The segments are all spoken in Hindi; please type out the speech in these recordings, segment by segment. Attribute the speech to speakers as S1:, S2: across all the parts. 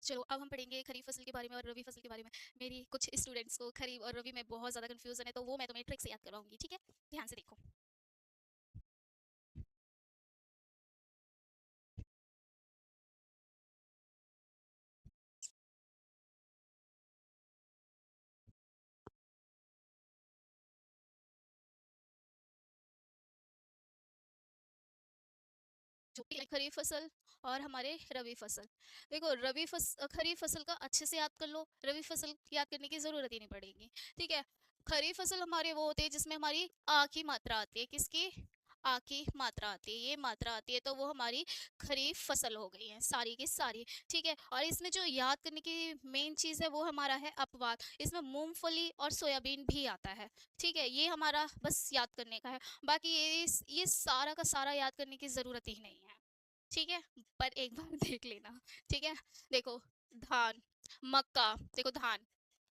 S1: चलो अब हम पढ़ेंगे खरीफ फसल के बारे में और रबी फसल के बारे में। मेरी कुछ स्टूडेंट्स को खरीफ और रबी में बहुत ज़्यादा कन्फ्यूजन है, तो वो मैं तुम्हें ट्रिक से याद करवाऊंगी, ठीक है? ध्यान से देखो। जो भी है खरीफ फसल और हमारे रबी फसल। देखो खरीफ फसल का अच्छे से याद कर लो, रबी फसल याद करने की जरूरत ही नहीं पड़ेगी। ठीक है। खरीफ फसल हमारे वो होते हैं जिसमें हमारी आ की मात्रा आती है। किसकी? आ की मात्रा आती है, ये मात्रा आती है, तो वो हमारी खरीफ फसल हो गई है सारी की सारी। ठीक है। और इसमें जो याद करने की मेन चीज है वो हमारा है अपवाद। इसमें मूंगफली और सोयाबीन भी आता है। ठीक है, ये हमारा बस याद करने का है। बाकी ये सारा का सारा याद करने की जरूरत ही नहीं है। ठीक है, पर एक बार देख लेना। ठीक है। देखो, धान, मक्का, देखो धान,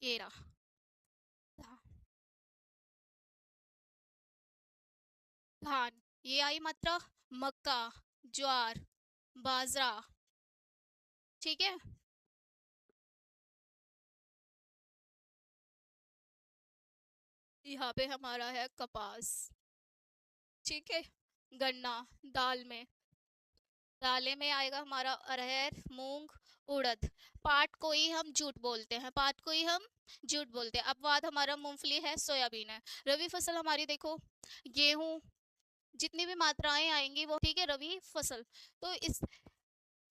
S1: ये रहा धा- धान, ये आई मात्रा। मक्का, ज्वार, बाजरा। ठीक है। यहाँ पे हमारा है कपास। ठीक है। गन्ना, दाल में, दालें में आएगा हमारा अरहर, मूंग, उड़द। पाट को ही हम जूट बोलते हैं, पाट को ही हम जूट बोलते हैं। अपवाद हमारा मूंगफली है, सोयाबीन है। रबी फसल हमारी देखो, गेहूं, जितनी भी मात्राएं आएंगी वो, ठीक है, रबी फसल। तो इस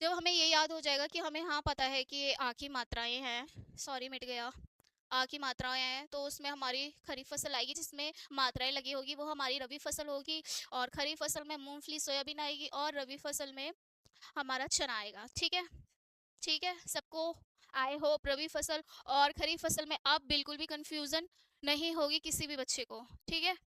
S1: जब हमें ये याद हो जाएगा कि हमें हाँ पता है कि ये आ की मात्राएं हैं, सॉरी मिट गया, आ की मात्राएं हैं, तो उसमें हमारी खरीफ फसल आएगी जिसमें मात्राएं लगी होगी, वो हमारी रबी फसल होगी। और खरीफ फसल में मूंगफली सोयाबीन आएगी और रबी फसल में हमारा चना आएगा। ठीक है। ठीक है सबको। आई होप रबी फसल और खरीफ फसल में अब बिल्कुल भी कंफ्यूजन नहीं होगी किसी भी बच्चे को। ठीक है।